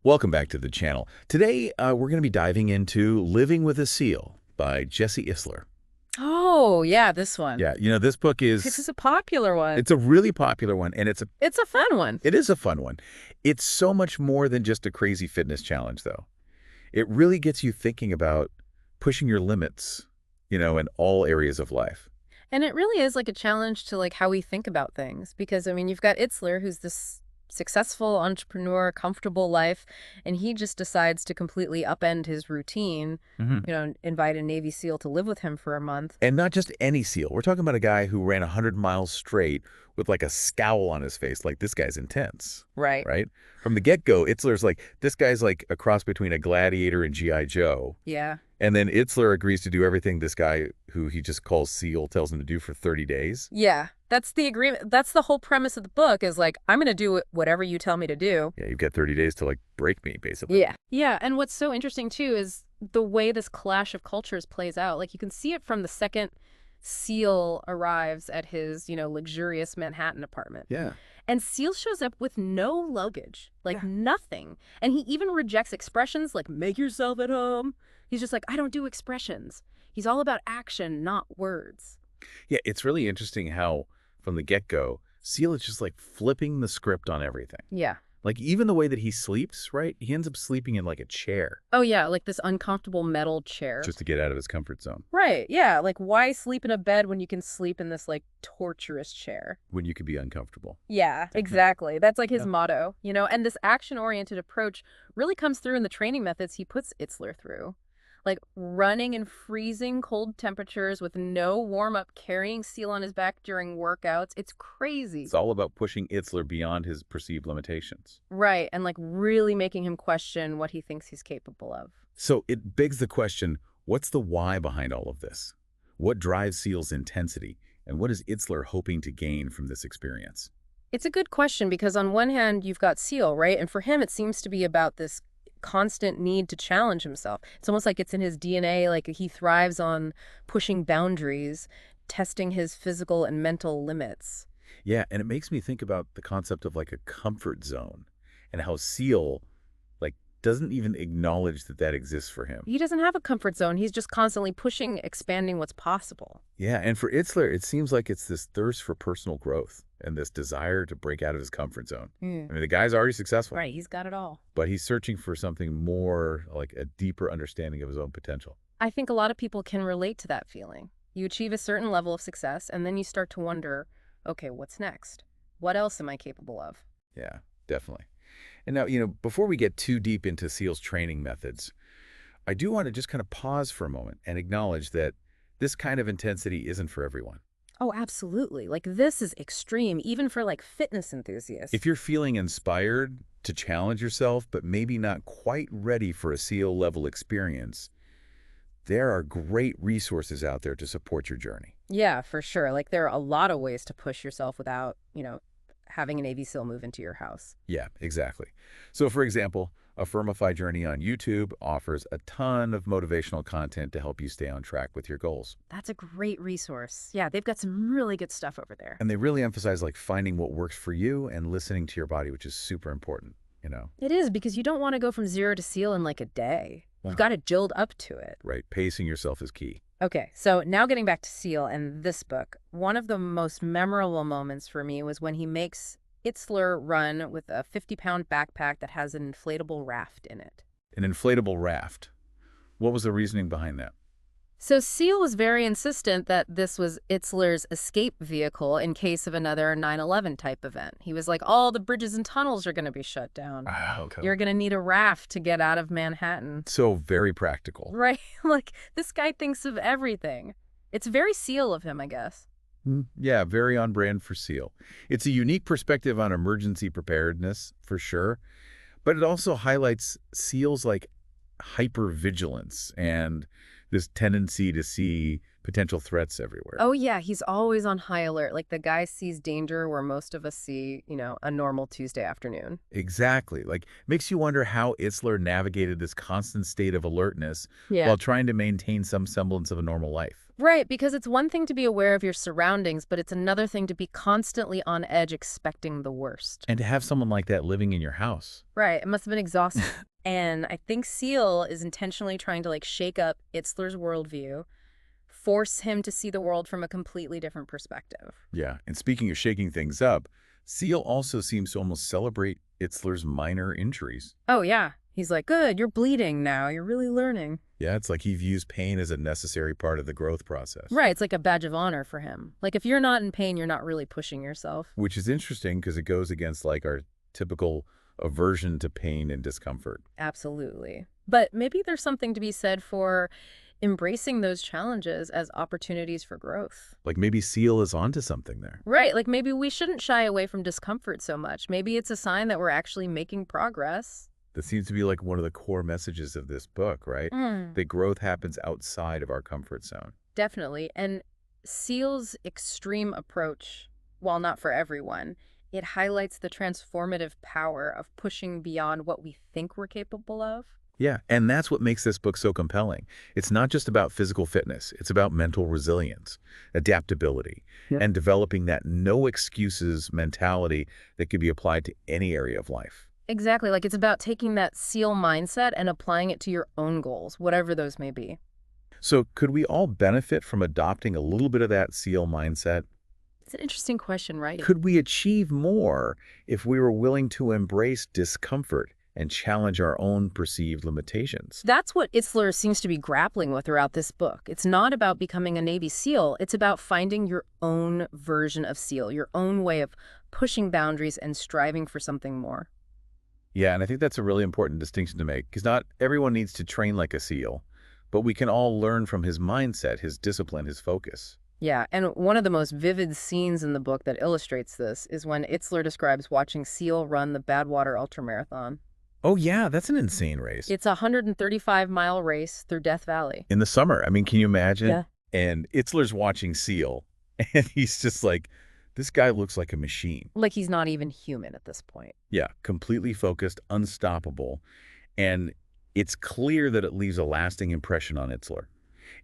Welcome back to the channel. Today, we're going to be diving into Living with a Seal by Jesse Itzler. Oh, yeah, this one. Yeah, this book This is, is a popular one. it's a really popular one, and It's a fun one. it is a fun one. It's so much more than just a crazy fitness challenge, though. It really gets you thinking about pushing your limits, in all areas of life. And it really is like a challenge to like how we think about things because I mean, you've got Itzler who's this successful entrepreneur, comfortable life, and he just decides to completely upend his routine, hmm invite a Navy SEAL to live with him for a month. And not just any seal. We're talking about a guy who ran 100 miles straight with like a scowl on his face, like this guy's intense. Right. Right? From the get-go, Itzler's like, this guy's like a cross between a gladiator and G.I. Joe. Yeah. And then Itzler agrees to do everything this guy, who he just calls Seal, tells him to do for 30 days. Yeah. That's the agreement. That's the whole premise of the book is like, I'm going to do whatever you tell me to do. Yeah, you've got 30 days to, like, break me, basically. Yeah. Yeah. And what's so interesting, too, is the way this clash of cultures plays out. Like, you can see it from the second Seal arrives at his, luxurious Manhattan apartment. Yeah. And Seal shows up with no luggage, like Yeah. nothing. And he even rejects expressions like, make yourself at home. He's just like, I don't do expressions. He's all about action, not words. Yeah, it's really interesting how, from the get-go, Seal is just, like, flipping the script on everything. Yeah. Like, even the way that he sleeps, right? He ends up sleeping in, like, a chair Oh, yeah, like this uncomfortable metal chair. just to get out of his comfort zone Right, yeah. Like, why sleep in a bed when you can sleep in this, like, torturous chair? when you could be uncomfortable. Yeah, exactly. That's like his Yeah. motto, And this action-oriented approach really comes through in the training methods he puts Itzler through. Like running in freezing cold temperatures with no warm-up, carrying Seal on his back during workouts. It's crazy. It's all about pushing Itzler beyond his perceived limitations. Right, and like really making him question what he thinks he's capable of. So it begs the question, what's the why behind all of this? What drives Seal's intensity? And what is Itzler hoping to gain from this experience? It's a good question because on one hand, you've got Seal, right? And for him, it seems to be about this constant need to challenge himself. It's almost like it's in his DNA, like he thrives on pushing boundaries, testing his physical and mental limits. Yeah, and it makes me think about the concept of like a comfort zone and how Seal, like, doesn't even acknowledge that that exists for him. He doesn't have a comfort zone. He's just constantly pushing, expanding what's possible. Yeah, and for Itzler, it seems like it's this thirst for personal growth and this desire to break out of his comfort zone. I mean, the guy's already successful. Right, he's got it all. But he's searching for something more, like a deeper understanding of his own potential. I think a lot of people can relate to that feeling. You achieve a certain level of success, and then you start to wonder, okay, what's next? What else am I capable of? Yeah, definitely. And now, before we get too deep into Seal's training methods, I do want to just kind of pause for a moment and acknowledge that this kind of intensity isn't for everyone. Oh, absolutely. Like this is extreme, even for like fitness enthusiasts. If you're feeling inspired to challenge yourself, but maybe not quite ready for a Seal level experience, there are great resources out there to support your journey. Yeah, for sure. Like there are a lot of ways to push yourself without, having a Navy SEAL move into your house. Yeah, exactly. So for example, Affirmify Journey on YouTube offers a ton of motivational content to help you stay on track with your goals. That's a great resource. Yeah, they've got some really good stuff over there. And they really emphasize like finding what works for you and listening to your body, which is super important, It is because you don't want to go from 0 to SEAL in like a day. You've got to build up to it. Right? Pacing yourself is key. Okay, so now getting back to SEAL and this book, one of the most memorable moments for me was when he makes Itzler run with a 50-pound backpack that has an inflatable raft in it. An inflatable raft. What was the reasoning behind that? So SEAL was very insistent that this was Itzler's escape vehicle in case of another 9/11 type event. He was like, all the bridges and tunnels are going to be shut down. Okay. You're going to need a raft to get out of Manhattan. So very practical. Right? Like, this guy thinks of everything. It's very SEAL of him, I guess. Yeah, very on brand for Seal. It's a unique perspective on emergency preparedness, for sure, but it also highlights Seal's like hypervigilance and this tendency to see potential threats everywhere. Oh, yeah, he's always on high alert. Like, the guy sees danger where most of us see, a normal Tuesday afternoon. Exactly. Like, makes you wonder how Itzler navigated this constant state of alertness Yeah. while trying to maintain some semblance of a normal life. Right, because it's one thing to be aware of your surroundings, but it's another thing to be constantly on edge expecting the worst. And to have someone like that living in your house. Right, it must have been exhausting. And I think Seal is intentionally trying to like shake up Itzler's worldview, force him to see the world from a completely different perspective. Yeah, and speaking of shaking things up, Seal also seems to almost celebrate Itzler's minor injuries. Oh, yeah. He's like, good, you're bleeding now. You're really learning. Yeah, it's like he views pain as a necessary part of the growth process. Right, it's like a badge of honor for him. Like, if you're not in pain, you're not really pushing yourself. Which is interesting because it goes against like our typical aversion to pain and discomfort. Absolutely. But maybe there's something to be said for embracing those challenges as opportunities for growth. Like maybe Seal is onto something there. Right, like maybe we shouldn't shy away from discomfort so much. Maybe it's a sign that we're actually making progress. That seems to be like one of the core messages of this book, right? That growth happens outside of our comfort zone. Definitely. And Seal's extreme approach, while not for everyone, it highlights the transformative power of pushing beyond what we think we're capable of. Yeah, and that's what makes this book so compelling. It's not just about physical fitness. It's about mental resilience, adaptability, and developing that no excuses mentality that could be applied to any area of life. Exactly. Like it's about taking that Seal mindset and applying it to your own goals, whatever those may be. So could we all benefit from adopting a little bit of that SEAL mindset? It's an interesting question, right? Could we achieve more if we were willing to embrace discomfort and challenge our own perceived limitations? That's what Itzler seems to be grappling with throughout this book. It's not about becoming a Navy SEAL. It's about finding your own version of SEAL, your own way of pushing boundaries and striving for something more. Yeah, and I think that's a really important distinction to make because not everyone needs to train like a SEAL, but we can all learn from his mindset, his discipline, his focus. Yeah, and one of the most vivid scenes in the book that illustrates this is when Itzler describes watching SEAL run the Badwater Ultramarathon. Oh yeah, that's an insane race. It's a 135-mile race through Death Valley. In the summer. I mean, can you imagine? Yeah. And Itzler's watching SEAL, and he's just like, this guy looks like a machine. Like he's not even human at this point. Yeah, completely focused, unstoppable. And it's clear that it leaves a lasting impression on Itzler.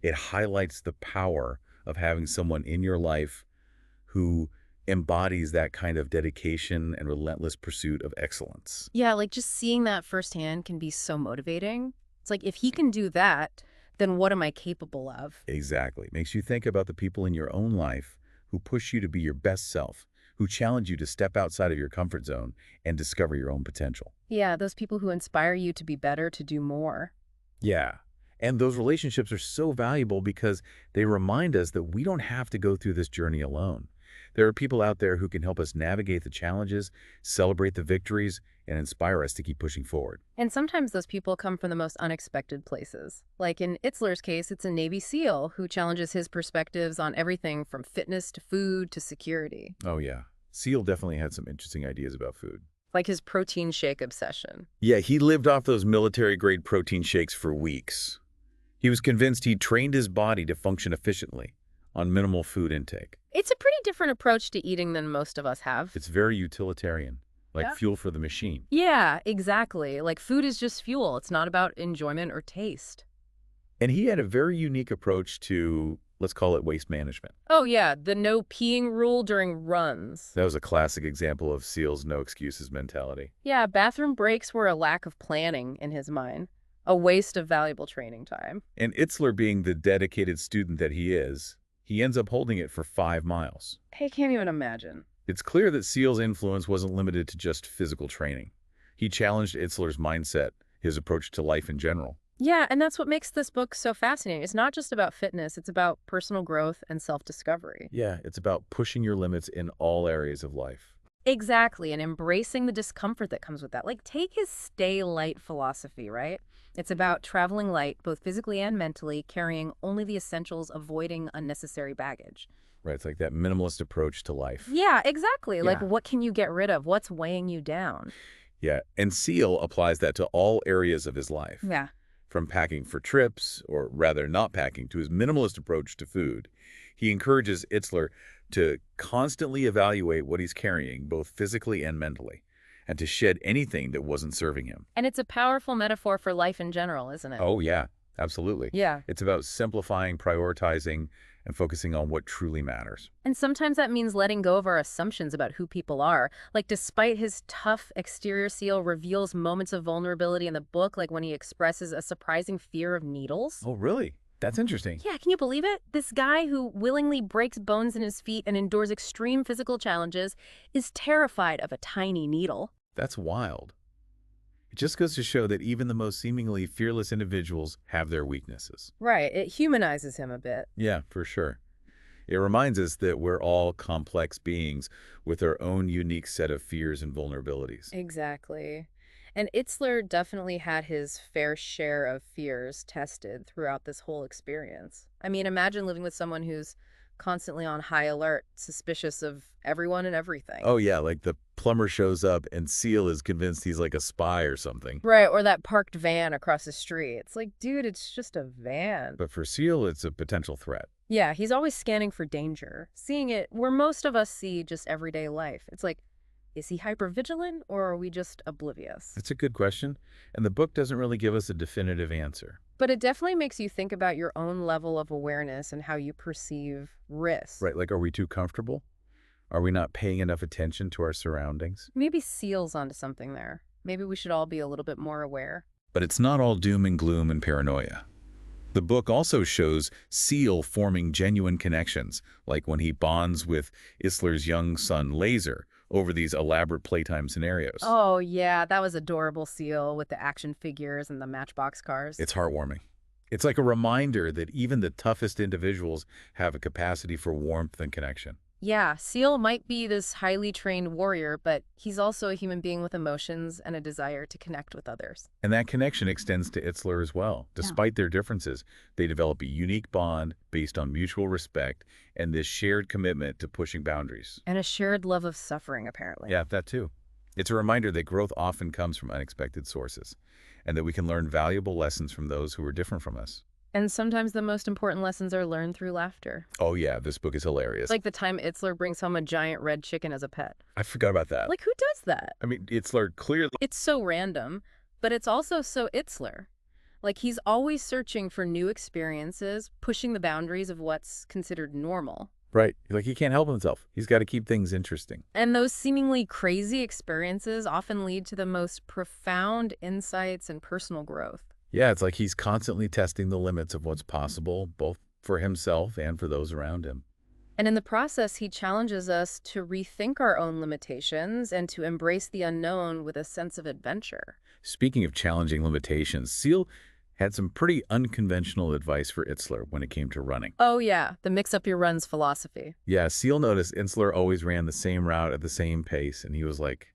It highlights the power of having someone in your life who embodies that kind of dedication and relentless pursuit of excellence. Yeah, like just seeing that firsthand can be so motivating. It's like, if he can do that, then what am I capable of? Exactly. Makes you think about the people in your own life who push you to be your best self, who challenge you to step outside of your comfort zone and discover your own potential. Yeah, those people who inspire you to be better, to do more. Yeah. And those relationships are so valuable because they remind us that we don't have to go through this journey alone. There are people out there who can help us navigate the challenges, celebrate the victories, and inspire us to keep pushing forward. And sometimes those people come from the most unexpected places. Like in Itzler's case, it's a Navy SEAL who challenges his perspectives on everything from fitness to food to security. Oh, yeah. Seal definitely had some interesting ideas about food. Like his protein shake obsession. Yeah, he lived off those military-grade protein shakes for weeks. He was convinced he'd trained his body to function efficiently on minimal food intake. It's a pretty different approach to eating than most of us have. It's very utilitarian, like Yeah. fuel for the machine. Yeah, exactly. Like food is just fuel. It's not about enjoyment or taste. And he had a very unique approach to, let's call it waste management. Oh yeah, the no peeing rule during runs. That was a classic example of Seal's no excuses mentality. Yeah, bathroom breaks were a lack of planning in his mind. A waste of valuable training time. And Itzler, being the dedicated student that he is, he ends up holding it for 5 miles. I can't even imagine. It's clear that Seal's influence wasn't limited to just physical training. He challenged Itzler's mindset, his approach to life in general. Yeah, and that's what makes this book so fascinating. It's not just about fitness, it's about personal growth and self-discovery. Yeah, it's about pushing your limits in all areas of life. Exactly, and embracing the discomfort that comes with that. Like, take his stay light philosophy, right? It's about traveling light, both physically and mentally, carrying only the essentials, avoiding unnecessary baggage. Right, it's like that minimalist approach to life. Yeah, exactly. Like, Yeah. what can you get rid of? What's weighing you down? Yeah, and Seal applies that to all areas of his life. Yeah. From packing for trips, or rather not packing, to his minimalist approach to food. He encourages Itzler to constantly evaluate what he's carrying, both physically and mentally, and to shed anything that wasn't serving him. And it's a powerful metaphor for life in general, isn't it? Oh, yeah. Absolutely. Yeah. It's about simplifying, prioritizing, and focusing on what truly matters. And sometimes that means letting go of our assumptions about who people are. Like, despite his tough exterior, Seal reveals moments of vulnerability in the book, like when he expresses a surprising fear of needles. Oh, really? That's interesting. Yeah, can you believe it? This guy who willingly breaks bones in his feet and endures extreme physical challenges is terrified of a tiny needle. That's wild. It just goes to show that even the most seemingly fearless individuals have their weaknesses. Right, it humanizes him a bit. Yeah, for sure. It reminds us that we're all complex beings with our own unique set of fears and vulnerabilities. Exactly. And Itzler definitely had his fair share of fears tested throughout this whole experience. I mean, imagine living with someone who's constantly on high alert, suspicious of everyone and everything. Oh, yeah, like the plumber shows up and Seal is convinced he's like a spy or something. Right, or that parked van across the street. It's like, dude, it's just a van. But for Seal, it's a potential threat. Yeah, he's always scanning for danger, seeing it where most of us see just everyday life. It's like, is he hypervigilant or are we just oblivious? That's a good question, and the book doesn't really give us a definitive answer. But it definitely makes you think about your own level of awareness and how you perceive risk. Right, like are we too comfortable? Are we not paying enough attention to our surroundings? Maybe Seal's onto something there. Maybe we should all be a little bit more aware. But it's not all doom and gloom and paranoia. The book also shows Seal forming genuine connections, like when he bonds with Isler's young son Laser over these elaborate playtime scenarios. Oh, yeah, that was adorable, Seal, with the action figures and the Matchbox cars. It's heartwarming. It's like a reminder that even the toughest individuals have a capacity for warmth and connection. Yeah, Seal might be this highly trained warrior, but he's also a human being with emotions and a desire to connect with others. And that connection extends to Itzler as well. Despite their differences, they develop a unique bond based on mutual respect and this shared commitment to pushing boundaries. And a shared love of suffering, apparently. Yeah, that too. It's a reminder that growth often comes from unexpected sources and that we can learn valuable lessons from those who are different from us. And sometimes the most important lessons are learned through laughter. Oh yeah, this book is hilarious. Like the time Itzler brings home a giant red chicken as a pet. I forgot about that. Like, who does that? I mean, Itzler clearly... It's so random, but it's also so Itzler. Like, he's always searching for new experiences, pushing the boundaries of what's considered normal. Right. Like, he can't help himself. He's got to keep things interesting. And those seemingly crazy experiences often lead to the most profound insights and personal growth. Yeah, it's like he's constantly testing the limits of what's possible, both for himself and for those around him. And in the process, he challenges us to rethink our own limitations and to embrace the unknown with a sense of adventure. Speaking of challenging limitations, Seal had some pretty unconventional advice for Itzler when it came to running. Oh yeah, the mix-up-your-runs philosophy. Yeah, Seal noticed Itzler always ran the same route at the same pace, and he was like,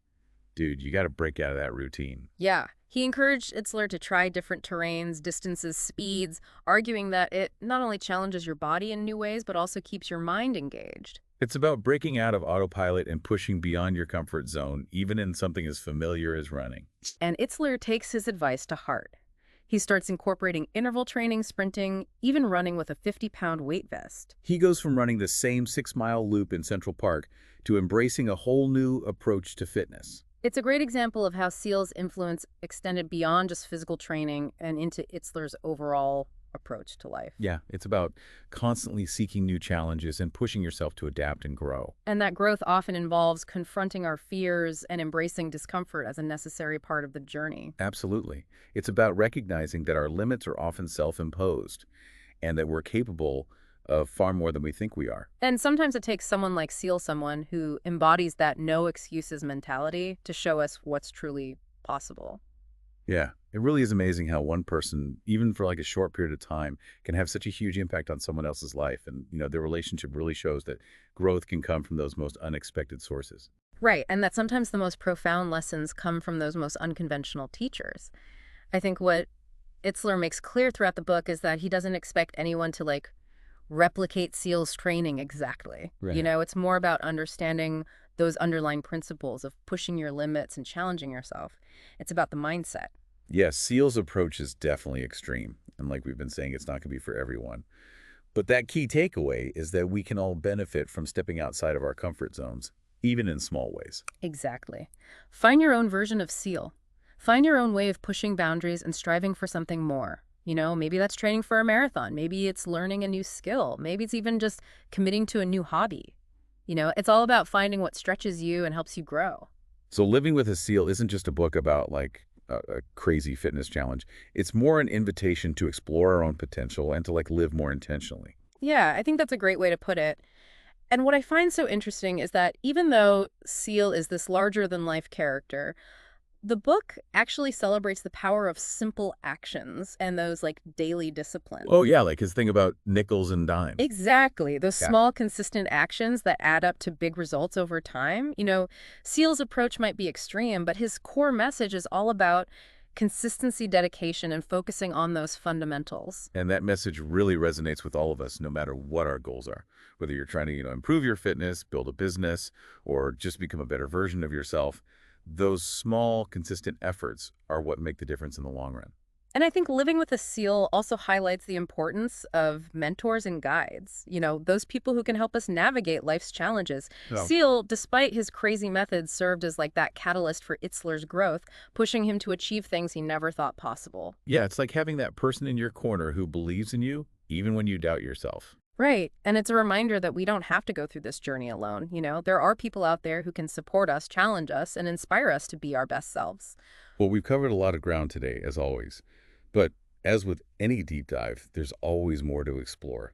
dude, you got to break out of that routine. Yeah, he encouraged Itzler to try different terrains, distances, speeds, arguing that it not only challenges your body in new ways, but also keeps your mind engaged. It's about breaking out of autopilot and pushing beyond your comfort zone, even in something as familiar as running. And Itzler takes his advice to heart. He starts incorporating interval training, sprinting, even running with a 50-pound weight vest. He goes from running the same 6-mile loop in Central Park to embracing a whole new approach to fitness. It's a great example of how Seal's influence extended beyond just physical training and into Itzler's overall approach to life. Yeah, it's about constantly seeking new challenges and pushing yourself to adapt and grow. And that growth often involves confronting our fears and embracing discomfort as a necessary part of the journey. Absolutely. It's about recognizing that our limits are often self-imposed and that we're capable of far more than we think we are. And sometimes it takes someone like Seal, someone who embodies that no excuses mentality, to show us what's truly possible. Yeah, it really is amazing how one person, even for like a short period of time, can have such a huge impact on someone else's life. And, their relationship really shows that growth can come from those most unexpected sources. Right, and that sometimes the most profound lessons come from those most unconventional teachers. I think what Itzler makes clear throughout the book is that he doesn't expect anyone to, replicate Seal's training exactly. Right. It's more about understanding those underlying principles of pushing your limits and challenging yourself. It's about the mindset. Yes, Seal's approach is definitely extreme. And like we've been saying, it's not going to be for everyone. But that key takeaway is that we can all benefit from stepping outside of our comfort zones, even in small ways. Exactly. Find your own version of Seal. Find your own way of pushing boundaries and striving for something more. Maybe that's training for a marathon. Maybe it's learning a new skill. Maybe it's even just committing to a new hobby. It's all about finding what stretches you and helps you grow. So Living with a Seal isn't just a book about like a crazy fitness challenge. It's more an invitation to explore our own potential and to like live more intentionally. Yeah, I think that's a great way to put it. And what I find so interesting is that even though Seal is this larger than life character, the book actually celebrates the power of simple actions and those like daily disciplines. Oh yeah, like his thing about nickels and dimes. Exactly. Those Yeah. small, consistent actions that add up to big results over time. Seal's approach might be extreme, but his core message is all about consistency, dedication, and focusing on those fundamentals. And that message really resonates with all of us, no matter what our goals are. Whether you're trying to, improve your fitness, build a business, or just become a better version of yourself, those small, consistent efforts are what make the difference in the long run. And I think living with a seal also highlights the importance of mentors and guides, those people who can help us navigate life's challenges. So, Seal, despite his crazy methods, served as like that catalyst for Itzler's growth, pushing him to achieve things he never thought possible. yeah, it's like having that person in your corner who believes in you, even when you doubt yourself. Right. And it's a reminder that we don't have to go through this journey alone. There are people out there who can support us, challenge us, and inspire us to be our best selves. Well, we've covered a lot of ground today, as always. But as with any deep dive, there's always more to explore.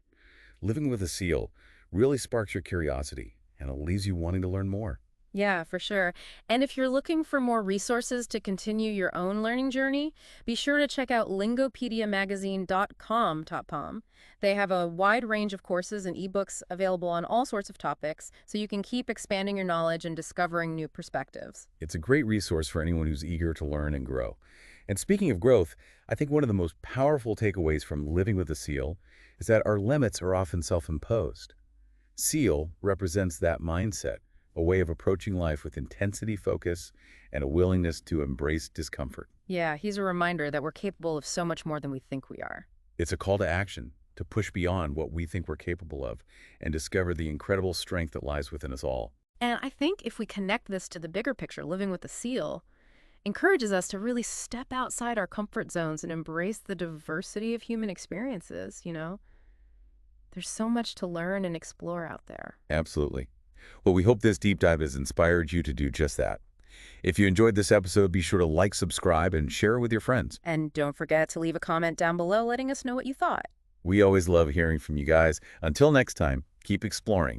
Living with a seal really sparks your curiosity, and it leaves you wanting to learn more. Yeah, for sure. And if you're looking for more resources to continue your own learning journey, be sure to check out lingopediamagazine.com. They have a wide range of courses and ebooks available on all sorts of topics, so you can keep expanding your knowledge and discovering new perspectives. It's a great resource for anyone who's eager to learn and grow. And speaking of growth, I think one of the most powerful takeaways from living with a seal is that our limits are often self-imposed. Seal represents that mindset, a way of approaching life with intensity, focus, and a willingness to embrace discomfort. Yeah, he's a reminder that we're capable of so much more than we think we are. It's a call to action, to push beyond what we think we're capable of and discover the incredible strength that lies within us all. And I think if we connect this to the bigger picture, living with a seal encourages us to really step outside our comfort zones and embrace the diversity of human experiences. There's so much to learn and explore out there. Absolutely. Well, we hope this deep dive has inspired you to do just that. If you enjoyed this episode, be sure to like, subscribe, and share it with your friends. And don't forget to leave a comment down below letting us know what you thought. We always love hearing from you guys. Until next time, keep exploring.